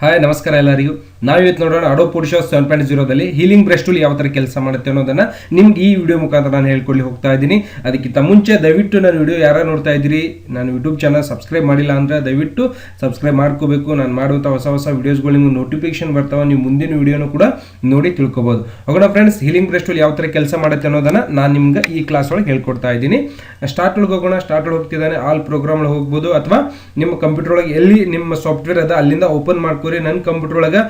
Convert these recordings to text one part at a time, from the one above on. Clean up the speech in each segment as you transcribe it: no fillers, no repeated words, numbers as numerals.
Hi ನಮಸ್ಕಾರ ಎಲ್ಲರಿಗೂ. ನಾವಿವತ್ತು ನೋಡೋಣ ಅಡೋಬ್ ಫೋಟೋಶಾಪ್ 7.0ದಲ್ಲಿ ಹೀಲಿಂಗ್ ಬ್ರಷ್ ಟೂಲ್ ಯಾವ ಥರ ಕೆಲಸ ಮಾಡುತ್ತೆ ಅನ್ನೋದನ್ನ ನಿಮ್ಗೆ ಈ ವಿಡಿಯೋ ಮುಖಾಂತರ ನಾನು ಹೇಳ್ಕೊಳ್ಳಿ ಹೋಗ್ತಾ ಇದ್ದೀನಿ. ಅದಕ್ಕಿಂತ ಮುಂಚೆ ದಯವಿಟ್ಟು ನನ್ನ ವಿಡಿಯೋ ಯಾರು ನೋಡ್ತಾ ಇದ್ದೀರಿ, ನಾನು ಯೂಟ್ಯೂಬ್ ಚಾನಲ್ ಸಬ್ಸ್ಕ್ರೈಬ್ ಮಾಡಿಲ್ಲ ಅಂದರೆ ದಯವಿಟ್ಟು ಸಬ್ಸ್ಕ್ರೈಬ್ ಮಾಡ್ಕೋಬೇಕು. ನಾನು ಮಾಡುವಂಥ ಹೊಸ ವಿಡಿಯೋಸ್ಗಳು ನಿಮ್ಗೆ ನೋಟಿಫಿಕೇಶನ್ ಬರ್ತಾವೆ, ನೀವು ಮುಂದಿನ ವಿಡಿಯೋನು ಕೂಡ ನೋಡಿ ತಿಳ್ಕೊಬೋದು. ಹೋಗೋಣ ಫ್ರೆಂಡ್ಸ್, ಹೀಲಿಂಗ್ ಬ್ರಷ್ ಟೂಲ್ ಯಾವ ಥರ ಕೆಲಸ ಮಾಡುತ್ತೆ ಅನ್ನೋದನ್ನ ನಾನು ನಿಮ್ಗೆ ಈ ಕ್ಲಾಸ್ ಒಳಗೆ ಹೇಳ್ಕೊಡ್ತಾ ಇದ್ದೀನಿ. ಸ್ಟಾರ್ಟ್ ಒಳಗೆ ಹೋಗೋಣ. ಸ್ಟಾರ್ಟ್ ಒಳಗೆ ಹೋಗ್ತಿದ್ದಾನೆ, ಆಲ್ ಪ್ರೋಗ್ರಾಮ್ ಒಳಗೆ ಹೋಗ್ಬೋದು ಅಥವಾ ನಿಮ್ಮ ಕಂಪ್ಯೂಟರ್ ಒಳಗೆ ಎಲ್ಲಿ ನಿಮ್ಮ ಸಾಫ್ಟ್ವೇರ್ ಅದ ಅಲ್ಲಿಂದ ಓಪನ್ ಮಾಡ್ಕೋರಿ. ನನ್ನ ಕಂಪ್ಯೂಟರ್ ಒಳಗೆ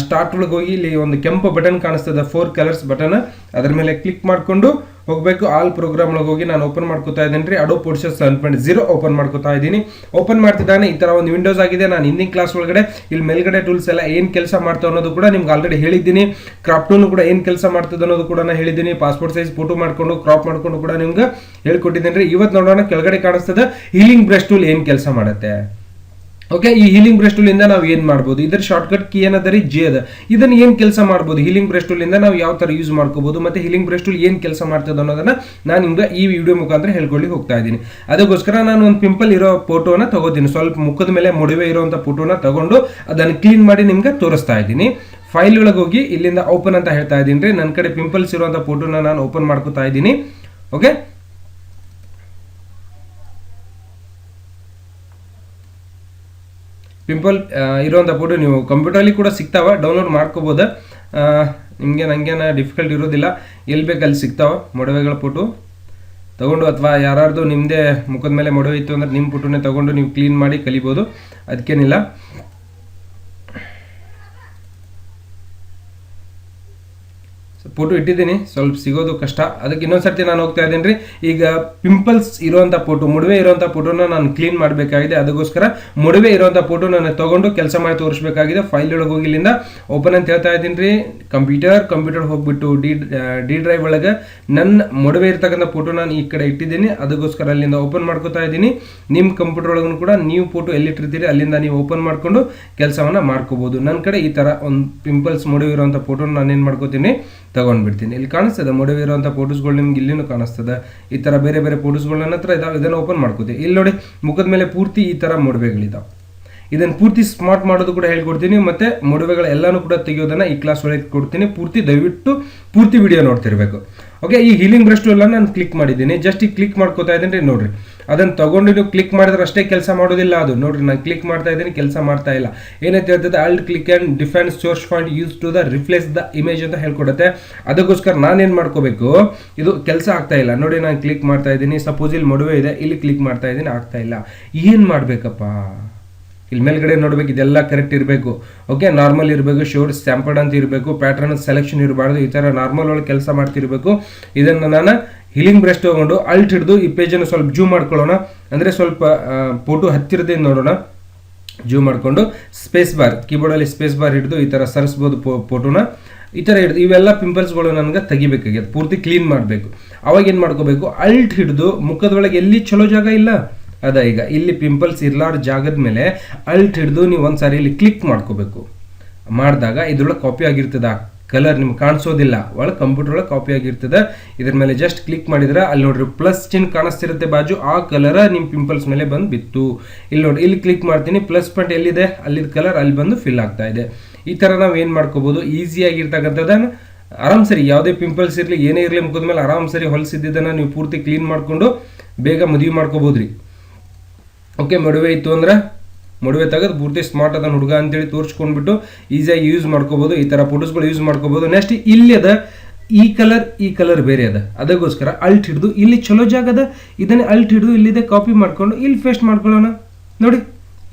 ಸ್ಟಾರ್ಟ್ ಒಳಗೆ ಹೋಗಿ ಇಲ್ಲಿ ಒಂದು ಕೆಂಪು ಬಟನ್ ಕಾಣಿಸ್ತದೆ, 4 ಕಲರ್ಸ್ ಬಟನ್, ಅದರ ಮೇಲೆ ಕ್ಲಿಕ್ ಮಾಡ್ಕೊಂಡು ಹೋಗಬೇಕು. ಆಲ್ ಪ್ರೋಗ್ರಾಮ್ ಒಳಗೆ ಹೋಗಿ ನಾನು ಓಪನ್ ಮಾಡ್ಕೋತಾ ಇದ್ದೀನಿ ರೀ. ಅಡೋಬ್ ಫೋಟೋಶಾಪ್ 7.0 ಓಪನ್ ಮಾಡ್ಕೋತಾ ಇದ್ದೀನಿ. ಓಪನ್ ಮಾಡ್ತಿದ್ದಾನೆ, ಈ ತರ ಒಂದು ವಿಂಡೋಸ್ ಆಗಿದೆ. ನಾನು ಹಿಂದಿನ ಕ್ಲಾಸ್ ಒಳಗಡೆ ಇಲ್ಲಿ ಮೇಲ್ಗಡೆ ಟೂಲ್ಸ್ ಎಲ್ಲ ಏನು ಕೆಲಸ ಮಾಡ್ತಾವೆ ಅನ್ನೋದು ಕೂಡ ನಿಮ್ಗೆ ಆಲ್ರೆಡಿ ಹೇಳಿದ್ದೀನಿ. ಕ್ರಾಪ್ ಟೂಲ್ ಕೂಡ ಏನು ಕೆಲಸ ಮಾಡ್ತದೆ ಅನ್ನೋದು ಕೂಡ ನಾನು ಹೇಳಿದ್ದೀನಿ. ಪಾಸ್ಪೋರ್ಟ್ ಸೈಜ್ ಫೋಟೋ ಮಾಡ್ಕೊಂಡು ಕ್ರಾಪ್ ಮಾಡ್ಕೊಂಡು ಕೂಡ ನಿಮ್ಗೆ ಹೇಳ್ಕೊಟ್ಟಿದ್ದೀನಿ ರೀ. ಇವತ್ತು ನೋಡೋಣ, ಕೆಳಗಡೆ ಕಾಣಿಸ್ತದೆ ಹೀಲಿಂಗ್ ಬ್ರಷ್ ಟೂಲ್ ಏನು ಕೆಲಸ ಮಾಡುತ್ತೆ. ಓಕೆ, ಈ ಹೀಲಿಂಗ್ ಬ್ರಷ್ ಟೂಲ್ ಇಂದ ನಾವು ಏನು ಮಾಡ್ಬೋದು, ಇದರ ಶಾರ್ಟ್ಕಟ್ ಕೀ ಏನದ ರೀ, ಜೆ ಅದ. ಇದನ್ನ ಏನು ಕೆಲಸ ಮಾಡ್ಬೋದು, ಹೀಲಿಂಗ್ ಬ್ರಷ್ ಟೂಲ್ ಇಂದ ನಾವು ಯಾವ ತರ ಯೂಸ್ ಮಾಡ್ಕೋಬಹುದು, ಮತ್ತೆ ಹೀಲಿಂಗ್ ಬ್ರಷ್ ಟೂಲ್ ಏನು ಕೆಲಸ ಮಾಡ್ತದೆ ಅನ್ನೋದನ್ನ ನಾನು ನಿಮ್ಗೆ ಈ ವಿಡಿಯೋ ಮುಖಾಂತರ ಹೇಳ್ಕೊಳ್ಳಿ ಹೋಗ್ತಾ ಇದ್ದೀನಿ. ಅದಕ್ಕೋಸ್ಕರ ನಾನು ಒಂದು ಪಿಂಪಲ್ ಇರೋ ಫೋಟೋನ ತಗೋತೀನಿ, ಸ್ವಲ್ಪ ಮುಖದ ಮೇಲೆ ಮೊಡವೆ ಇರುವಂತ ಫೋಟೋನ ತಗೊಂಡು ಅದನ್ನು ಕ್ಲೀನ್ ಮಾಡಿ ನಿಮ್ಗೆ ತೋರಿಸ್ತಾ ಇದ್ದೀನಿ. ಫೈಲ್ ಒಳಗೆ ಹೋಗಿ ಇಲ್ಲಿಂದ ಓಪನ್ ಅಂತ ಹೇಳ್ತಾ ಇದ್ದೀನಿ ರೀ. ನನ್ನ ಕಡೆ ಪಿಂಪಲ್ಸ್ ಇರುವಂತ ಫೋಟೋನ ನಾನು ಓಪನ್ ಮಾಡ್ಕೋತಾ ಇದ್ದೀನಿ. ಓಕೆ, ಪಿಂಪಲ್ ಇರುವಂಥ ಫೋಟೋ ನೀವು ಕಂಪ್ಯೂಟರಲ್ಲಿ ಕೂಡ ಸಿಗ್ತಾವೆ, ಡೌನ್ಲೋಡ್ ಮಾಡ್ಕೋಬೋದು. ನಿಮಗೆ ನನಗೇನು ಡಿಫಿಕಲ್ಟ್ ಇರೋದಿಲ್ಲ, ಎಲ್ಲಿ ಬೇಕು ಅಲ್ಲಿ ಸಿಗ್ತಾವೆ ಮೊಡವೆಗಳ ಫೋಟೋ ತಗೊಂಡು, ಅಥವಾ ಯಾರ್ದು ನಿಮ್ಮದೇ ಮುಖದ ಮೇಲೆ ಮೊಡವೆ ಇತ್ತು ಅಂದ್ರೆ ನಿಮ್ಮ ಫೋಟೋನೇ ತಗೊಂಡು ನೀವು ಕ್ಲೀನ್ ಮಾಡಿ ಕಲಿಬೋದು, ಅದಕ್ಕೇನಿಲ್ಲ. ಫೋಟೋ ಇಟ್ಟಿದ್ದೀನಿ, ಸ್ವಲ್ಪ ಸಿಗೋದು ಕಷ್ಟ, ಅದಕ್ಕೆ ಇನ್ನೊಂದ್ಸರ್ತಿ ನಾನು ಹೋಗ್ತಾ ಇದ್ದೀನಿ ರೀ. ಈಗ ಪಿಂಪಲ್ಸ್ ಇರುವಂಥ ಫೋಟೋ, ಮೊಡವೆ ಇರುವಂಥ ಫೋಟೋನ ನಾನು ಕ್ಲೀನ್ ಮಾಡಬೇಕಾಗಿದೆ. ಅದಕ್ಕೋಸ್ಕರ ಮೊಡವೆ ಇರುವಂಥ ಫೋಟೋ ನಾನು ತಗೊಂಡು ಕೆಲಸ ಮಾಡಿ ತೋರಿಸ್ಬೇಕಾಗಿದೆ. ಫೈಲ್ ಒಳಗೆ ಹೋಗಿ ಇಲ್ಲಿಂದ ಓಪನ್ ಅಂತ ಹೇಳ್ತಾ ಇದ್ದೀನಿ ರೀ. ಕಂಪ್ಯೂಟರ್ ಹೋಗ್ಬಿಟ್ಟು ಡಿ ಡ್ರೈವ್ ಒಳಗೆ ನನ್ನ ಮೊಡವೆ ಇರ್ತಕ್ಕಂಥ ಫೋಟೋ ನಾನು ಈ ಕಡೆ ಇಟ್ಟಿದ್ದೀನಿ. ಅದಕ್ಕೋಸ್ಕರ ಅಲ್ಲಿಂದ ಓಪನ್ ಮಾಡ್ಕೋತಾ ಇದ್ದೀನಿ. ನಿಮ್ಮ ಕಂಪ್ಯೂಟರ್ ಒಳಗೂ ಕೂಡ ನೀವು ಫೋಟೋ ಎಲ್ಲಿಟ್ಟಿರ್ತೀರಿ ಅಲ್ಲಿಂದ ನೀವು ಓಪನ್ ಮಾಡ್ಕೊಂಡು ಕೆಲಸವನ್ನು ಮಾಡ್ಕೋಬೋದು. ನನ್ನ ಕಡೆ ಈ ಥರ ಒಂದು ಪಿಂಪಲ್ಸ್ ಮೊಡವೆ ಇರುವಂಥ ಫೋಟೋನ ನಾನು ಏನು ಮಾಡ್ಕೋತೀನಿ, ತಗೊಂಡ್ಬಿಡ್ತೀನಿ. ಇಲ್ಲಿ ಕಾಣಿಸ್ತದೆ ಮೊಡವೆ ಇರುವಂಥ ಫೋಟೋಸ್ಗಳು, ನಿಮ್ಗೆ ಇಲ್ಲಿನೂ ಕಾಣಿಸ್ತದೆ. ಈ ಥರ ಬೇರೆ ಬೇರೆ ಫೋಟೋಸ್ಗಳು ನನ್ನ ಹತ್ರ ಇದಾವೆ, ಇದನ್ನು ಓಪನ್ ಮಾಡ್ಕೋತೀವಿ. ಇಲ್ಲಿ ನೋಡಿ, ಮುಖದ ಮೇಲೆ ಪೂರ್ತಿ ಈ ಥರ ಮೊಡವೆಗಳಿದ್ದಾವೆ. ಇದನ್ನು ಪೂರ್ತಿ ಸ್ಮಾರ್ಟ್ ಮಾಡೋದು ಕೂಡ ಹೇಳ್ಕೊಡ್ತೀನಿ, ಮತ್ತೆ ಮೊಡವೆಗಳ ಎಲ್ಲಾನು ಕೂಡ ತೆಗೆಯೋದನ್ನ ಈ ಕ್ಲಾಸ್ ಒಳಗೆ ಕೊಡ್ತೀನಿ. ದಯವಿಟ್ಟು ಪೂರ್ತಿ ವಿಡಿಯೋ ನೋಡ್ತಿರ್ಬೇಕು. ಓಕೆ, ಈ ಹೀಲಿಂಗ್ ಬ್ರಷ್ ಟೂಲ್ ನಾನು ಕ್ಲಿಕ್ ಮಾಡಿದ್ದೀನಿ. ಜಸ್ಟ್ ಈಗ ಕ್ಲಿಕ್ ಮಾಡ್ಕೋತಾ ಇದ್ದೀನಿ ರೀ. ನೋಡ್ರಿ, ಅದನ್ನು ತಗೊಂಡು ನೀವು ಕ್ಲಿಕ್ ಮಾಡಿದ್ರೆ ಅಷ್ಟೇ ಕೆಲಸ ಮಾಡೋದಿಲ್ಲ ಅದು. ನೋಡ್ರಿ, ನಾನು ಕ್ಲಿಕ್ ಮಾಡ್ತಾ ಇದ್ದೀನಿ, ಕೆಲಸ ಮಾಡ್ತಾ ಇಲ್ಲ. ಏನಂತ ಹೇಳ್ತದೆ, alt click and define source point use to the replace the image ಅಂತ ಹೇಳ್ಕೊಡುತ್ತೆ. ಅದಕ್ಕೋಸ್ಕರ ನಾನೇನು ಮಾಡ್ಕೋಬೇಕು, ಇದು ಕೆಲಸ ಆಗ್ತಾ ಇಲ್ಲ. ನೋಡಿ, ನಾನು ಕ್ಲಿಕ್ ಮಾಡ್ತಾ ಇದ್ದೀನಿ. ಸಪೋಸ್ ಇಲ್ಲಿ ಮೊಡವೆ ಇದೆ, ಇಲ್ಲಿ ಕ್ಲಿಕ್ ಮಾಡ್ತಾ ಇದ್ದೀನಿ, ಆಗ್ತಾ ಇಲ್ಲ. ಏನು ಮಾಡಬೇಕಪ್ಪ, ಇಲ್ಲಿ ಮೇಲ್ಗಡೆ ನೋಡ್ಬೇಕು, ಇದೆಲ್ಲ ಕರೆಕ್ಟ್ ಇರಬೇಕು. ಓಕೆ, ನಾರ್ಮಲ್ ಇರಬೇಕು, ಶೋರ್ ಸ್ಯಾಂಪರ್ಡ್ ಅಂತ ಇರಬೇಕು, ಪ್ಯಾಟರ್ನ್ ಸೆಲೆಕ್ಷನ್ ಇರಬಾರ್ದು. ಈ ಥರ ನಾರ್ಮಲ್ ಒಳಗೆ ಕೆಲಸ ಮಾಡ್ತಿರ್ಬೇಕು. ಇದನ್ನು ನಾನು ಹೀಲಿಂಗ್ ಬ್ರಷ್ ತಗೊಂಡು ಅಲ್ಟ್ ಹಿಡಿದು ಈ ಪೇಜನ್ನು ಸ್ವಲ್ಪ ಜೂಮ್ ಮಾಡ್ಕೊಳ್ಳೋಣ, ಅಂದರೆ ಸ್ವಲ್ಪ ಫೋಟೋ ಹತ್ತಿರದೇ ನೋಡೋಣ. ಜೂಮ್ ಮಾಡಿಕೊಂಡು ಸ್ಪೇಸ್ ಬಾರ್, ಕೀಬೋರ್ಡಲ್ಲಿ ಸ್ಪೇಸ್ ಬಾರ್ ಹಿಡಿದು ಈ ಥರ ಸರಿಸ್ಬೋದು ಫೋಟೋನ. ಈ ಥರ ಹಿಡಿದು ಇವೆಲ್ಲ ಪಿಂಪಲ್ಸ್ಗಳು ನನಗೆ ತೆಗಿಬೇಕಾಗ್ಯದ, ಪೂರ್ತಿ ಕ್ಲೀನ್ ಮಾಡಬೇಕು. ಅವಾಗ ಏನು ಮಾಡ್ಕೋಬೇಕು, ಅಲ್ಟ್ ಹಿಡಿದು ಮುಖದೊಳಗೆ ಎಲ್ಲಿ ಚಲೋ ಜಾಗ ಇಲ್ಲ ಅದ, ಈಗ ಇಲ್ಲಿ ಪಿಂಪಲ್ಸ್ ಇರ್ಲಾರ ಜಾಗದ ಮೇಲೆ ಅಲ್ಟ್ ಹಿಡಿದು ನೀವು ಒಂದ್ಸಾರಿ ಇಲ್ಲಿ ಕ್ಲಿಕ್ ಮಾಡ್ಕೋಬೇಕು. ಮಾಡಿದಾಗ ಇದ್ರೊಳಗೆ ಕಾಪಿ ಆಗಿರ್ತದೆ, ಕಲರ್ ನಿಮ್ಗೆ ಕಾಣಿಸೋದಿಲ್ಲ, ಒಳಗೆ ಕಂಪ್ಯೂಟರ್ ಒಳಗೆ ಕಾಪಿ ಆಗಿರ್ತದೆ. ಇದ್ರ ಮೇಲೆ ಜಸ್ಟ್ ಕ್ಲಿಕ್ ಮಾಡಿದ್ರೆ ಅಲ್ಲಿ ನೋಡ್ರಿ ಪ್ಲಸ್ ಚಿನ್ ಕಾಣಿಸ್ತಿರುತ್ತೆ ಬಾಜು, ಆ ಕಲರ್ ನಿಮ್ಮ ಪಿಂಪಲ್ಸ್ ಮೇಲೆ ಬಂದು ಬಿತ್ತು. ಇಲ್ಲಿ ನೋಡಿ, ಇಲ್ಲಿ ಕ್ಲಿಕ್ ಮಾಡ್ತೀನಿ, ಪ್ಲಸ್ ಪಾಯಿಂಟ್ ಎಲ್ಲಿದೆ ಅಲ್ಲಿದ್ದ ಕಲರ್ ಅಲ್ಲಿ ಬಂದು ಫಿಲ್ ಆಗ್ತಾ ಇದೆ. ಈ ಥರ ನಾವು ಏನು ಮಾಡ್ಕೋಬೋದು, ಈಸಿಯಾಗಿರ್ತಕ್ಕಂಥದ್ದನ್ನು ಆರಾಮ್ ಸರಿ, ಯಾವುದೇ ಪಿಂಪಲ್ಸ್ ಇರಲಿ ಏನೇ ಇರಲಿ ಮುಖದ ಮೇಲೆ ಆರಾಮ್ ಸರಿ ಹೊಲಿಸಿದ್ದನ್ನು ನೀವು ಪೂರ್ತಿ ಕ್ಲೀನ್ ಮಾಡಿಕೊಂಡು ಬೇಗ ಮದುವೆ ಮಾಡ್ಕೋಬೋದ್ರಿ. ಓಕೆ, ಮೊಡವೆ ಇತ್ತು ಅಂದ್ರೆ ಮೊಡವೆ ತೆಗೆದು ಪೂರ್ತಿ ಸ್ಮಾರ್ಟ್ ಅದನ್ನು ಹುಡುಗ ಅಂತೇಳಿ ತೋರಿಸ್ಕೊಂಡ್ಬಿಟ್ಟು ಈಸಿಯಾಗಿ ಯೂಸ್ ಮಾಡ್ಕೋಬೋದು. ಈ ಥರ ಫೋಟೋಸ್ಗಳು ಯೂಸ್ ಮಾಡ್ಕೋಬೋದು. ನೆಕ್ಸ್ಟ್ ಇಲ್ಲಿ ಅದ ಈ ಕಲರ್ ಬೇರೆ ಅದ, ಅದಕ್ಕೋಸ್ಕರ ಅಲ್ಟ್ ಹಿಡಿದು ಇಲ್ಲಿ ಚಲೋ ಜಾಗ ಅದ, ಇದನ್ನೇ ಅಲ್ಟ್ ಹಿಡಿದು ಇಲ್ಲಿದೆ ಕಾಪಿ ಮಾಡ್ಕೊಂಡು ಇಲ್ಲಿ ಪೇಸ್ಟ್ ಮಾಡ್ಕೊಳ್ಳೋಣ. ನೋಡಿ,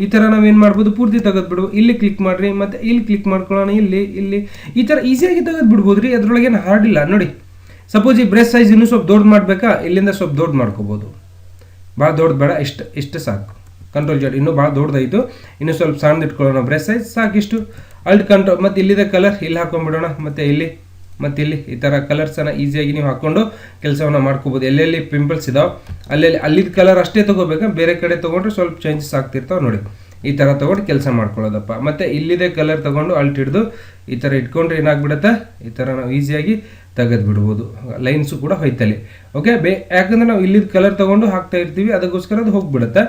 ಈ ಥರ ನಾವೇನು ಮಾಡ್ಬೋದು, ಪೂರ್ತಿ ತೆಗೆದು ಬಿಡ್ಬೋದು. ಇಲ್ಲಿ ಕ್ಲಿಕ್ ಮಾಡಿರಿ, ಮತ್ತು ಇಲ್ಲಿ ಕ್ಲಿಕ್ ಮಾಡ್ಕೊಳ್ಳೋಣ, ಇಲ್ಲಿ ಈ ಥರ ಈಸಿಯಾಗಿ ತೆಗೆದು ಬಿಡ್ಬೋದು ರೀ. ಅದ್ರೊಳಗೇನು ಹಾರ್ಡ್ ಇಲ್ಲ. ನೋಡಿ, ಸಪೋಸ್ ಈ ಬ್ರಷ್ ಸೈಜ್ ಇನ್ನೂ ಸ್ವಲ್ಪ ದೊಡ್ಡ ಮಾಡಬೇಕಾ, ಇಲ್ಲಿಂದ ಸ್ವಲ್ಪ ದೊಡ್ಡ ಮಾಡ್ಕೋಬೋದು. ಭಾಳ ದೊಡ್ಡದು ಬೇಡ, ಇಷ್ಟು ಸಾಕು. ಕಂಟ್ರೋಲ್ ಜಡ್, ಇನ್ನೂ ಭಾಳ ದೊಡ್ಡದಾಯಿತು, ಇನ್ನೂ ಸ್ವಲ್ಪ ಸಣ್ಣದು ಇಟ್ಕೊಳ್ಳೋಣ. ಬ್ರಷ್ ಸೈಜ್ ಸಾಕಿಷ್ಟು. ಅಲ್ಟ್ ಕಂಟ್ರೋಲ್, ಮತ್ತು ಇಲ್ಲಿದೆ ಕಲರ್ ಇಲ್ಲಿ ಹಾಕೊಂಡ್ಬಿಡೋಣ, ಮತ್ತು ಇಲ್ಲಿ ಈ ಥರ ಕಲರ್ಸನ್ನು ಈಸಿಯಾಗಿ ನೀವು ಹಾಕ್ಕೊಂಡು ಕೆಲಸವನ್ನು ಮಾಡ್ಕೋಬೋದು. ಎಲ್ಲೆಲ್ಲಿ ಪಿಂಪಲ್ಸ್ ಇದಾವೆ ಅಲ್ಲಿದ್ದ ಕಲರ್ ಅಷ್ಟೇ ತೊಗೋಬೇಕಾ, ಬೇರೆ ಕಡೆ ತೊಗೊಂಡ್ರೆ ಸ್ವಲ್ಪ ಚೇಂಜಸ್ ಆಗ್ತಿರ್ತಾವೆ. ನೋಡಿ, ಈ ಥರ ತೊಗೊಂಡು ಕೆಲಸ ಮಾಡ್ಕೊಳ್ಳೋದಪ್ಪ. ಮತ್ತು ಇಲ್ಲಿದೆ ಕಲರ್ ತೊಗೊಂಡು ಅಲ್ಟ್ ಹಿಡಿದು ಈ ಥರ ಇಟ್ಕೊಂಡ್ರೆ ಏನಾಗ್ಬಿಡುತ್ತೆ, ಈ ಥರ ನಾವು ಈಸಿಯಾಗಿ ತೆಗೆದು ಬಿಡ್ಬೋದು. ಲೈನ್ಸು ಕೂಡ ಹೋಯ್ತಲ್ಲಿ. ಓಕೆ, ಯಾಕಂದ್ರೆ ನಾವು ಇಲ್ಲಿದ್ದು ಕಲರ್ ತೊಗೊಂಡು ಹಾಕ್ತಾ ಇರ್ತೀವಿ, ಅದಕ್ಕೋಸ್ಕರ ಅದು ಹೋಗ್ಬಿಡುತ್ತೆ.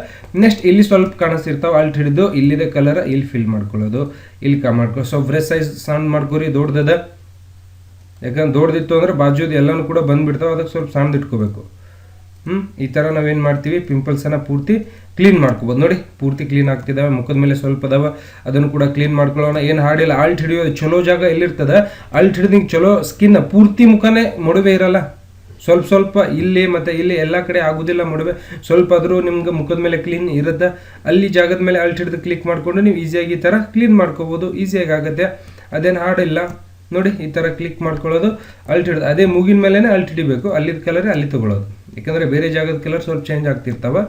ನೆಕ್ಸ್ಟ್ ಇಲ್ಲಿ ಸ್ವಲ್ಪ ಕಾಣಿಸ್ತಿರ್ತಾವೆ, ಅಲ್ಟ್ ಹಿಡಿದು ಇಲ್ಲಿದೆ ಕಲರ್ ಇಲ್ಲಿ ಫಿಲ್ ಮಾಡ್ಕೊಳ್ಳೋದು, ಇಲ್ಲಿ ಮಾಡ್ಕೊಳ್ಳೋದು. ಸೊ ಬ್ರಷ್ ಸೈಜ್ ಸಣ್ಣ ಮಾಡ್ಕೊರಿ, ದೊಡ್ಡದ. ಯಾಕಂದ್ರೆ ದೊಡ್ಡದಿತ್ತು ಅಂದರೆ ಬಾಜುದು ಎಲ್ಲನೂ ಕೂಡ ಬಂದುಬಿಡ್ತಾವೆ, ಅದಕ್ಕೆ ಸ್ವಲ್ಪ ಸಣ್ಣದು ಇಟ್ಕೋಬೇಕು. ಈ ಥರ ನಾವೇನು ಮಾಡ್ತೀವಿ, ಪಿಂಪಲ್ಸನ್ನು ಪೂರ್ತಿ ಕ್ಲೀನ್ ಮಾಡ್ಕೋಬೋದು. ನೋಡಿ ಪೂರ್ತಿ ಕ್ಲೀನ್ ಆಗ್ತಿದ್ದಾವೆ, ಮುಖದ ಮೇಲೆ ಸ್ವಲ್ಪ ಅದಾವ, ಅದನ್ನು ಕೂಡ ಕ್ಲೀನ್ ಮಾಡ್ಕೊಳ್ಳೋಣ. ಏನು ಹಾಡಿಲ್ಲ, ಅಲ್ಟ್ ಹಿಡಿಯೋದು ಚಲೋ ಜಾಗ ಎಲ್ಲಿರ್ತದೆ, ಅಲ್ಟ್ ಹಿಡಿದು ಚಲೋ ಸ್ಕಿನ್ ಪೂರ್ತಿ ಮುಖನೇ ಮೊಡವೆ ಇರಲ್ಲ, ಸ್ವಲ್ಪ ಇಲ್ಲಿ ಮತ್ತು ಇಲ್ಲಿ ಎಲ್ಲ ಕಡೆ ಆಗೋದಿಲ್ಲ ಮೊಡವೆ, ಸ್ವಲ್ಪ ಆದರೂ ನಿಮ್ಗೆ ಮುಖದ ಮೇಲೆ ಕ್ಲೀನ್ ಇರುತ್ತೆ. ಅಲ್ಲಿ ಜಾಗದ ಮೇಲೆ ಅಲ್ಟ್ ಹಿಡಿದು ಕ್ಲಿಕ್ ಮಾಡಿಕೊಂಡು ನೀವು ಈಸಿಯಾಗಿ ಈ ಥರ ಕ್ಲೀನ್ ಮಾಡ್ಕೋಬೋದು, ಈಸಿಯಾಗಿ ಆಗುತ್ತೆ. ಅದೇನು ಹಾಡಿಲ್ಲ. ನೋಡಿ ಈ ಥರ ಕ್ಲಿಕ್ ಮಾಡ್ಕೊಳ್ಳೋದು, ಅಲ್ಟ್ ಹಿಡಿದು ಅದೇ ಮೂಗಿನ ಮೇಲೇ ಅಲ್ಟ್ ಹಿಡಿಬೇಕು, ಅಲ್ಲಿದ್ದ ಕಲರೇ ಅಲ್ಲಿ ತೊಗೊಳ್ಳೋದು. ಯಾಕಂದರೆ ಬೇರೆ ಜಾಗದ ಕಲರ್ ಸ್ವಲ್ಪ ಚೇಂಜ್ ಆಗ್ತಿರ್ತಾವೆ,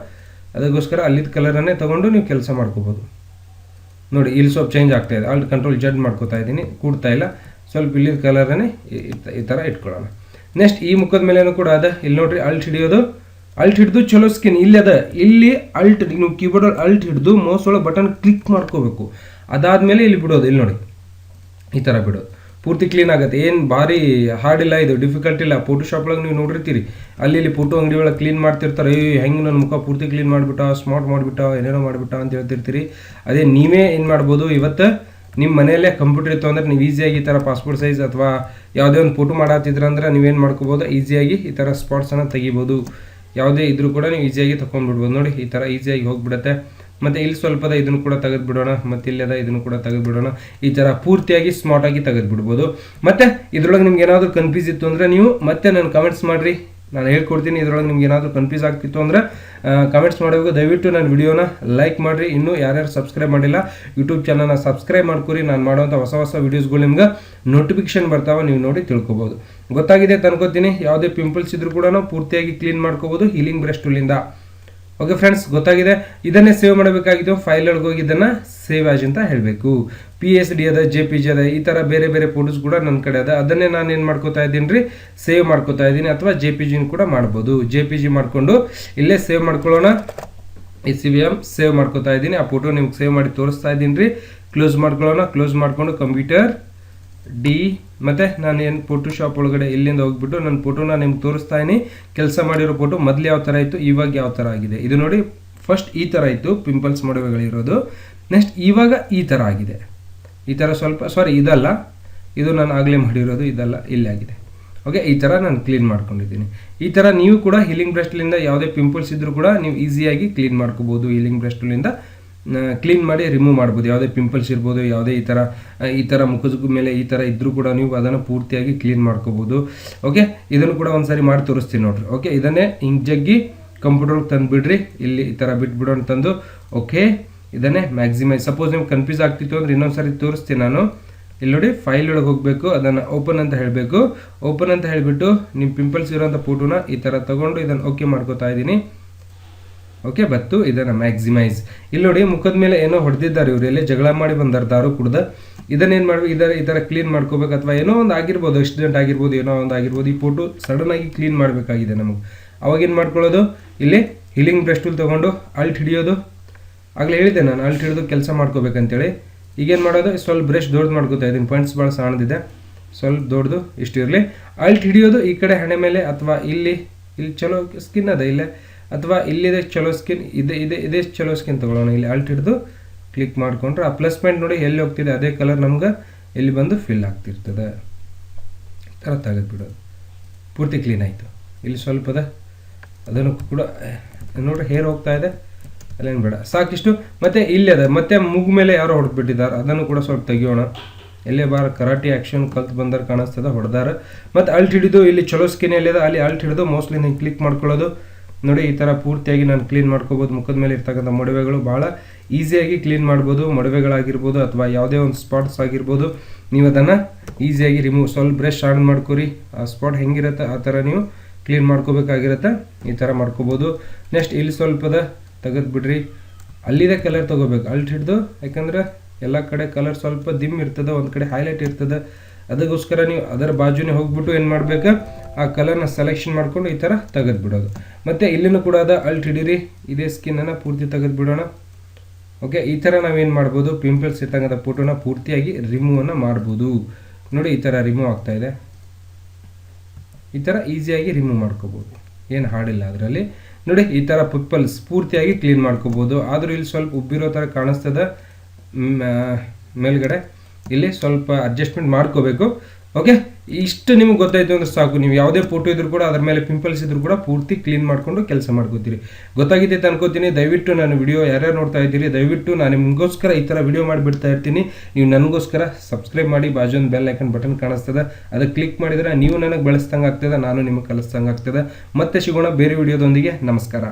ಅದಕ್ಕೋಸ್ಕರ ಅಲ್ಲಿದ್ದ ಕಲರನ್ನೇ ತೊಗೊಂಡು ನೀವು ಕೆಲಸ ಮಾಡ್ಕೋಬೋದು. ನೋಡಿ ಇಲ್ಲಿ ಸ್ವಲ್ಪ ಚೇಂಜ್ ಆಗ್ತಾಯಿದೆ, ಅಲ್ಟ್ ಕಂಟ್ರೋಲ್ ಜಡ್ ಮಾಡ್ಕೋತಾ ಇದ್ದೀನಿ, ಕೂಡ್ತಾ ಇಲ್ಲ. ಸ್ವಲ್ಪ ಇಲ್ಲಿದ್ದ ಕಲರನ್ನೇ ಈ ಥರ ಇಟ್ಕೊಳ್ಳೋಣ. ನೆಕ್ಸ್ಟ್ ಈ ಮುಖದ ಮೇಲೇನೂ ಕೂಡ ಅದ, ಇಲ್ಲಿ ನೋಡ್ರಿ ಅಲ್ಟ್ ಹಿಡಿಯೋದು, ಅಲ್ಟ್ ಹಿಡಿದು ಚಲೋ ಸ್ಕಿನ್ ಇಲ್ಲಿ ಅದ, ಇಲ್ಲಿ ಅಲ್ಟ್ ನೀವು ಕೀಬೋರ್ಡಲ್ಲಿ ಅಲ್ಟ್ ಹಿಡಿದು ಮೌಸ್ ಒಳಗೆ ಬಟನ್ ಕ್ಲಿಕ್ ಮಾಡ್ಕೋಬೇಕು. ಅದಾದಮೇಲೆ ಇಲ್ಲಿ ಬಿಡೋದು, ಇಲ್ಲಿ ನೋಡಿ ಈ ಥರ ಬಿಡೋದು, ಪೂರ್ತಿ ಕ್ಲೀನ್ ಆಗುತ್ತೆ. ಏನು ಭಾರಿ ಹಾರ್ಡ್ ಇಲ್ಲ, ಇದು ಡಿಫಿಕಲ್ಟ್ ಇಲ್ಲ. ಫೋಟೋಶಾಪ್ ಒಳಗೆ ನೀವು ನೋಡಿರ್ತೀರಿ, ಅಲ್ಲಿ ಫೋಟೋ ಅಂಗಡಿ ಒಳಗೆ ಕ್ಲೀನ್ ಮಾಡ್ತಿರ್ತಾರೆ, ಹೆಂಗೆ ನನ್ನ ಮುಖ ಪೂರ್ತಿ ಕ್ಲೀನ್ ಮಾಡಿಬಿಟ್ಟ, ಸ್ಮಾರ್ಟ್ ಮಾಡಿಬಿಟ್ಟ, ಏನೇನೋ ಮಾಡಿಬಿಟ್ಟ ಅಂತ ಹೇಳ್ತಿರ್ತೀರಿ. ಅದೇ ನೀವೇ ಏನು ಮಾಡ್ಬೋದು, ಇವತ್ತು ನಿಮ್ಮ ಮನೆಯಲ್ಲೇ ಕಂಪ್ಯೂಟರ್ ಇತ್ತು ಅಂದರೆ ನೀವು ಈಸಿಯಾಗಿ ಈ ಥರ ಪಾಸ್ಪೋರ್ಟ್ ಸೈಜ್ ಅಥವಾ ಯಾವುದೇ ಒಂದು ಫೋಟೋ ಮಾಡತ್ತಿದ್ರೆ ಅಂದ್ರೆ ನೀವೇನು ಮಾಡ್ಕೋಬೋದು, ಈಸಿಯಾಗಿ ಈ ಥರ ಸ್ಪಾಟ್ಸನ್ನು ತೆಗಿಬೋದು. ಯಾವುದೇ ಇದ್ರೂ ಕೂಡ ನೀವು ಈಸಿಯಾಗಿ ತೊಗೊಂಡ್ಬಿಡ್ಬೋದು. ನೋಡಿ ಈ ಥರ ಈಸಿಯಾಗಿ ಹೋಗಿಬಿಡುತ್ತೆ. ಮತ್ತು ಇಲ್ಲಿ ಸ್ವಲ್ಪದ ಇದನ್ನು ಕೂಡ ತೆಗೆದು ಬಿಡೋಣ, ಮತ್ತು ಇಲ್ಲದ ಇದನ್ನು ಕೂಡ ತೆಗೆದು ಬಿಡೋಣ. ಈ ಥರ ಪೂರ್ತಿಯಾಗಿ ಸ್ಮಾರ್ಟಾಗಿ ತೆಗೆದು ಬಿಡ್ಬೋದು. ಮತ್ತು ಇದ್ರೊಳಗೆ ನಿಮ್ಗೆ ಏನಾದರೂ ಕನ್ಫ್ಯೂಸ್ ಇತ್ತು ಅಂದರೆ ನೀವು ಮತ್ತೆ ನಾನು ಕಮೆಂಟ್ಸ್ ಮಾಡಿರಿ, ನಾನು ಹೇಳ್ಕೊಡ್ತೀನಿ. ಇದ್ರೊಳಗೆ ನಿಮ್ಗೆ ಏನಾದರೂ ಕನ್ಫ್ಯೂಸ್ ಆಗ್ತಿತ್ತು ಅಂದರೆ ಕಮೆಂಟ್ಸ್ ಮಾಡೋವಾಗ ದಯವಿಟ್ಟು ನನ್ನ ವಿಡಿಯೋನ ಲೈಕ್ ಮಾಡಿರಿ. ಇನ್ನೂ ಯಾರ್ಯಾರು ಸಬ್ಸ್ಕ್ರೈಬ್ ಮಾಡಿಲ್ಲ ಯೂಟ್ಯೂಬ್ ಚಾನಲ್ನ ಸಬ್ಸ್ಕ್ರೈಬ್ ಮಾಡ್ಕೊರಿ. ನಾನು ಮಾಡುವಂಥ ಹೊಸ ವೀಡಿಯೋಸ್ಗಳು ನಿಮ್ಗೆ ನೋಟಿಫಿಕೇಶನ್ ಬರ್ತಾವೆ, ನೀವು ನೋಡಿ ತಿಳ್ಕೊಬೋದು. ಗೊತ್ತಾಗಿದೆ ಅನ್ಕೋತೀನಿ. ಯಾವುದೇ ಪಿಂಪಲ್ಸ್ ಇದ್ರೂ ಕೂಡ ನಾವು ಪೂರ್ತಿಯಾಗಿ ಕ್ಲೀನ್ ಮಾಡ್ಕೋಬೋದು ಹೀಲಿಂಗ್ ಬ್ರಷ್ ಟೂಲಿಂದ. ಓಕೆ ಫ್ರೆಂಡ್ಸ್, ಗೊತ್ತಾಗಿದೆ. ಇದನ್ನೇ ಸೇವ್ ಮಾಡಬೇಕಾಗಿತ್ತು, ಫೈಲ್ ಒಳಗೆ ಹೋಗಿ ಇದನ್ನು ಸೇವ್ ಆಜ್ ಅಂತ ಹೇಳಬೇಕು. PSD ಅದ, JPG ಅದ, ಈ ಥರ ಬೇರೆ ಬೇರೆ ಫೋಟೋಸ್ ಕೂಡ ನನ್ನ ಕಡೆ ಅದ. ಅದನ್ನೇ ನಾನು ಏನು ಮಾಡ್ಕೋತಾ ಇದ್ದೀನಿ ರೀ, ಸೇವ್ ಮಾಡ್ಕೋತಾ ಇದ್ದೀನಿ. ಅಥವಾ JPG ಕೂಡ ಮಾಡ್ಬೋದು. JPG ಮಾಡಿಕೊಂಡು ಇಲ್ಲೇ ಸೇವ್ ಮಾಡ್ಕೊಳ್ಳೋಣ. SVM ಸೇವ್ ಮಾಡ್ಕೋತಾ ಇದ್ದೀನಿ. ಆ ಫೋಟೋ ನಿಮ್ಗೆ ಸೇವ್ ಮಾಡಿ ತೋರಿಸ್ತಾ ಇದ್ದೀನಿ ರೀ. ಕ್ಲೋಸ್ ಮಾಡ್ಕೊಳ್ಳೋಣ. ಕ್ಲೋಸ್ ಮಾಡಿಕೊಂಡು ಕಂಪ್ಯೂಟರ್ ಡಿ ಮತ್ತು ನಾನು ಏನು ಫೋಟೋಶಾಪ್ ಒಳಗಡೆ ಇಲ್ಲಿಂದ ಹೋಗ್ಬಿಟ್ಟು ನನ್ನ ಫೋಟೋನ ನಿಮ್ಗೆ ತೋರಿಸ್ತಾ ಇದ್ದೀನಿ. ಕೆಲಸ ಮಾಡಿರೋ ಫೋಟೋ ಮೊದಲು ಯಾವ ಥರ ಇತ್ತು, ಇವಾಗ ಯಾವ ಥರ ಆಗಿದೆ. ಇದು ನೋಡಿ, ಫಸ್ಟ್ ಈ ಥರ ಇತ್ತು ಪಿಂಪಲ್ಸ್ ಮೊಡವೆಗಳಿರೋದು. ನೆಕ್ಸ್ಟ್ ಇವಾಗ ಈ ಥರ ಆಗಿದೆ. ಈ ಥರ ಸ್ವಲ್ಪ ಇದಲ್ಲ, ಇದು ನಾನು ಆಗಲೇ ಮಾಡಿರೋದು, ಇದಲ್ಲ, ಇಲ್ಲೇ ಆಗಿದೆ. ಓಕೆ, ಈ ಥರ ನಾನು ಕ್ಲೀನ್ ಮಾಡ್ಕೊಂಡಿದ್ದೀನಿ. ಈ ಥರ ನೀವು ಕೂಡ ಹೀಲಿಂಗ್ ಬ್ರಷ್ಲಿಂದ ಯಾವುದೇ ಪಿಂಪಲ್ಸ್ ಇದ್ದರೂ ಕೂಡ ನೀವು ಈಸಿಯಾಗಿ ಕ್ಲೀನ್ ಮಾಡ್ಕೋಬೋದು. ಹೀಲಿಂಗ್ ಬ್ರಷ್ಲಿಂದ ಕ್ಲೀನ್ ಮಾಡಿ ರಿಮೂವ್ ಮಾಡ್ಬೋದು. ಯಾವುದೇ ಪಿಂಪಲ್ಸ್ ಇರ್ಬೋದು, ಯಾವುದೇ ಈ ಥರ ಮುಖದ ಮೇಲೆ ಈ ಥರ ಇದ್ದರೂ ಕೂಡ ನೀವು ಅದನ್ನು ಪೂರ್ತಿಯಾಗಿ ಕ್ಲೀನ್ ಮಾಡ್ಕೋಬೋದು. ಓಕೆ, ಇದನ್ನು ಕೂಡ ಒಂದು ಸಾರಿ ಮಾಡಿ ತೋರಿಸ್ತೀನಿ ನೋಡಿರಿ. ಓಕೆ, ಇದನ್ನೇ ಹಿಂಗೆ ಜಗ್ಗಿ ಕಂಪ್ಯೂಟರ್ಗೆ ತಂದು ಬಿಡ್ರಿ. ಇಲ್ಲಿ ಈ ಥರ ಬಿಟ್ಬಿಡೋಣ ತಂದು. ಓಕೆ, ಇದನ್ನೇ ಮ್ಯಾಕ್ಸಿಮೈಸ್. ಸಪೋಸ್ ನಿಮ್ಗೆ ಕನ್ಫ್ಯೂಸ್ ಆಗ್ತಿತ್ತು ಅಂದರೆ ಇನ್ನೊಂದು ಸಾರಿ ತೋರಿಸ್ತೀನಿ ನಾನು. ಇಲ್ಲಿ ನೋಡಿ, ಫೈಲ್ ಒಳಗೆ ಹೋಗಬೇಕು, ಅದನ್ನು ಓಪನ್ ಅಂತ ಹೇಳಬೇಕು. ಓಪನ್ ಅಂತ ಹೇಳಿಬಿಟ್ಟು ನಿಮ್ಮ ಪಿಂಪಲ್ಸ್ ಇರೋಂಥ ಫೋಟೋನ ಈ ಥರ ತೊಗೊಂಡು ಇದನ್ನು ಓಕೆ ಮಾಡ್ಕೋತಾ ಇದ್ದೀನಿ. ಓಕೆ, ಬತ್ತು ಇದನ್ನು ಮ್ಯಾಕ್ಸಿಮೈಸ್. ಇಲ್ಲಿ ನೋಡಿ, ಮುಖದ ಮೇಲೆ ಏನೋ ಹೊಡೆದಿದ್ದಾರೆ ಇವರು, ಎಲ್ಲಿ ಜಗಳ ಮಾಡಿ ಬಂದಾರೆ ದಾರು ಕುಡ್ದ. ಇದನ್ನೇನು ಮಾಡಬೇಕು, ಈ ಥರ ಕ್ಲೀನ್ ಮಾಡ್ಕೋಬೇಕು. ಅಥವಾ ಏನೋ ಒಂದು ಆಗಿರ್ಬೋದು, ಆಕ್ಸಿಡೆಂಟ್ ಆಗಿರ್ಬೋದು, ಏನೋ ಒಂದು ಆಗಿರ್ಬೋದು. ಈ ಫೋಟೋ ಸಡನ್ನಾಗಿ ಕ್ಲೀನ್ ಮಾಡಬೇಕಾಗಿದೆ ನಮಗೆ. ಅವಾಗೇನು ಮಾಡ್ಕೊಳ್ಳೋದು, ಇಲ್ಲಿ ಹೀಲಿಂಗ್ ಬ್ರಷ್ ಟೂಲ್ ತೊಗೊಂಡು ಅಲ್ಟ್ ಹಿಡಿಯೋದು. ಆಗಲೇ ಹೇಳಿದೆ ನಾನು ಅಲ್ಟ್ ಹಿಡಿದು ಕೆಲಸ ಮಾಡ್ಕೋಬೇಕಂತೇಳಿ. ಈಗೇನು ಮಾಡೋದು, ಸ್ವಲ್ಪ ಬ್ರಷ್ ದೊಡ್ಡದು ಮಾಡ್ಕೋತಾ ಇದ್ದೀನಿ. ಪಾಯಿಂಟ್ಸ್ ಭಾಳ ಸಣ್ಣದಿದೆ, ಸ್ವಲ್ಪ ದೊಡ್ಡದು ಇಷ್ಟು ಇರಲಿ. ಅಲ್ಟ್ ಹಿಡಿಯೋದು ಈ ಕಡೆ ಹಣೆ ಮೇಲೆ, ಅಥವಾ ಇಲ್ಲಿ ಚಲೋ ಸ್ಕಿನ್ ಅದ ಇಲ್ಲೇ, ಅಥವಾ ಇಲ್ಲಿದೆ ಚಲೋ ಸ್ಕಿನ್, ಇದೇ ಚಲೋ ಸ್ಕಿನ್ ತೊಗೊಳ್ಳೋಣ. ಇಲ್ಲಿ ಅಲ್ಟ್ ಹಿಡಿದು ಕ್ಲಿಕ್ ಮಾಡಿಕೊಂಡ್ರೆ ಆ ಪ್ಲಸ್ ಪಾಯಿಂಟ್ ನೋಡಿ ಎಲ್ಲಿ ಹೋಗ್ತಿದೆ ಅದೇ ಕಲರ್ ನಮ್ಗೆ ಇಲ್ಲಿ ಬಂದು ಫಿಲ್ ಆಗ್ತಿರ್ತದೆ. ಥರ ತೆಗೆದುಬಿಡೋದು. ಪೂರ್ತಿ ಕ್ಲೀನ್ ಆಯಿತು. ಇಲ್ಲಿ ಸ್ವಲ್ಪದ ಅದನ್ನು ಕೂಡ ನೋಡ್ರಿ, ಹೇರ್ ಹೋಗ್ತಾ ಇದೆ, ಅಲ್ಲೇನು ಬೇಡ, ಸಾಕಿಷ್ಟು. ಮತ್ತು ಇಲ್ಲಿ ಅದ, ಮತ್ತೆ ಮೂಗು ಮೇಲೆ ಯಾರೋ ಹೊಡೆದ್ಬಿಟ್ಟಿದ್ದಾರೆ, ಅದನ್ನು ಕೂಡ ಸ್ವಲ್ಪ ತೆಗಿಯೋಣ. ಎಲ್ಲೇ ಬಾರ ಕರಾಟೆ ಆ್ಯಕ್ಷನ್ ಕಲ್ತು ಬಂದಾರ ಕಾಣಿಸ್ತದ, ಹೊಡೆದಾರ. ಮತ್ತು ಅಲ್ಟ್ ಹಿಡಿದು ಇಲ್ಲಿ ಚಲೋ ಸ್ಕಿನ್ ಎಲ್ಲಿದೆ ಅಲ್ಲಿ ಅಲ್ಟ್ ಹಿಡಿದು ಮೋಸ್ಟ್ಲಿ ನೀವು ಕ್ಲಿಕ್ ಮಾಡ್ಕೊಳ್ಳೋದು. ನೋಡಿ, ಈ ಥರ ಪೂರ್ತಿಯಾಗಿ ನಾನು ಕ್ಲೀನ್ ಮಾಡ್ಕೋಬೋದು. ಮುಖದ ಮೇಲೆ ಇರ್ತಕ್ಕಂಥ ಮೊಡವೆಗಳು ಭಾಳ ಈಸಿಯಾಗಿ ಕ್ಲೀನ್ ಮಾಡ್ಬೋದು. ಮೊಡವೆಗಳಾಗಿರ್ಬೋದು ಅಥವಾ ಯಾವುದೇ ಒಂದು ಸ್ಪಾಟ್ಸ್ ಆಗಿರ್ಬೋದು, ನೀವು ಅದನ್ನು ಈಸಿಯಾಗಿ ರಿಮೂವ್. ಸ್ವಲ್ಪ ಬ್ರಷ್ ಆನ್ ಮಾಡ್ಕೊರಿ, ಆ ಸ್ಪಾಟ್ ಹೆಂಗಿರುತ್ತೆ ಆ ಥರ ನೀವು ಕ್ಲೀನ್ ಮಾಡ್ಕೋಬೇಕಾಗಿರುತ್ತೆ. ಈ ಥರ ಮಾಡ್ಕೋಬೋದು. ನೆಕ್ಸ್ಟ್ ಇಲ್ಲಿ ಸ್ವಲ್ಪದ ತೆಗೆದು ಬಿಡ್ರಿ. ಅಲ್ಲಿದೆ ಕಲರ್ ತೊಗೋಬೇಕು ಅಲ್ಟ್ ಹಿಡಿದು, ಯಾಕಂದ್ರೆ ಎಲ್ಲ ಕಡೆ ಕಲರ್ ಸ್ವಲ್ಪ ದಿಮ್ ಇರ್ತದೆ, ಒಂದು ಕಡೆ ಹೈಲೈಟ್ ಇರ್ತದೆ. ಅದಕ್ಕೋಸ್ಕರ ನೀವು ಅದರ ಬಾಜುನೇ ಹೋಗ್ಬಿಟ್ಟು ಏನು ಮಾಡಬೇಕು, ಆ ಕಲರ್ನ ಸೆಲೆಕ್ಷನ್ ಮಾಡ್ಕೊಂಡು ಈ ಥರ ತೆಗೆದು ಬಿಡೋದು. ಮತ್ತು ಇಲ್ಲಿನೂ ಕೂಡ ಅದ, ಅಲ್ಟ್ ಹಿಡೀರಿ, ಇದೇ ಸ್ಕಿನ್ನನ್ನು ಪೂರ್ತಿ ತೆಗೆದು ಬಿಡೋಣ. ಓಕೆ, ಈ ಥರ ನಾವೇನು ಮಾಡ್ಬೋದು, ಪಿಂಪಲ್ಸ್ ಇದ್ದಂಥ ಫೋಟೋನ ಪೂರ್ತಿಯಾಗಿ ರಿಮೂವನ್ನು ಮಾಡ್ಬೋದು. ನೋಡಿ ಈ ಥರ ರಿಮೂವ್ ಆಗ್ತಾ ಇದೆ. ಈ ಥರ ಈಸಿಯಾಗಿ ರಿಮೂವ್ ಮಾಡ್ಕೋಬೋದು, ಏನು ಹಾಡಿಲ್ಲ ಅದರಲ್ಲಿ. ನೋಡಿ ಈ ಥರ ಪಿಂಪಲ್ಸ್ ಪೂರ್ತಿಯಾಗಿ ಕ್ಲೀನ್ ಮಾಡ್ಕೋಬೋದು. ಆದರೂ ಇಲ್ಲಿ ಸ್ವಲ್ಪ ಉಬ್ಬಿರೋ ಥರ ಕಾಣಿಸ್ತದೆ ಮೇಲ್ಗಡೆ, ಇಲ್ಲಿ ಸ್ವಲ್ಪ ಅಡ್ಜಸ್ಟ್ಮೆಂಟ್ ಮಾಡ್ಕೋಬೇಕು. ಓಕೆ, ಇಷ್ಟು ನಿಮ್ಗೆ ಗೊತ್ತಾಯ್ತು ಅಂದ್ರೆ ಸಾಕು. ನೀವು ಯಾವುದೇ ಫೋಟೋ ಇದ್ರೂ ಕೂಡ ಅದ್ರ ಮೇಲೆ ಪಿಂಪಲ್ಸ್ ಇದ್ರೂ ಕೂಡ ಪೂರ್ತಿ ಕ್ಲೀನ್ ಮಾಡ್ಕೊಂಡು ಕೆಲಸ ಮಾಡ್ಕೋತೀರಿ. ಗೊತ್ತಾಗಿದೆ ಅಂತ ಅನ್ಕೋತೀನಿ. ದಯವಿಟ್ಟು ನಾನು ವಿಡಿಯೋ ಯಾರ್ಯಾರು ನೋಡ್ತಾ ಇದ್ದೀರಿ, ದಯವಿಟ್ಟು ನಾನು ನಿಮಗೋಸ್ಕರ ಈ ಥರ ವಿಡಿಯೋ ಮಾಡಿಬಿಡ್ತಾ ಇರ್ತೀನಿ. ನೀವು ನನಗೋಸ್ಕರ ಸಬ್ಸ್ಕ್ರೈಬ್ ಮಾಡಿ, ಬಾಜು ಒಂದು ಬೆಲ್ ಐಕನ್ ಬಟನ್ ಕಾಣಿಸ್ತದೆ, ಅದಕ್ಕೆ ಕ್ಲಿಕ್ ಮಾಡಿದರೆ ನೀವು ನನಗೆ ಬಳಸ್ದಂಗೆ ಆಗ್ತದೆ, ನಾನು ನಿಮಗೆ ಕಲಿಸ್ದಂಗೆ ಆಗ್ತದೆ. ಮತ್ತೆ ಸಿಗೋಣ ಬೇರೆ ವಿಡಿಯೋದೊಂದಿಗೆ. ನಮಸ್ಕಾರ.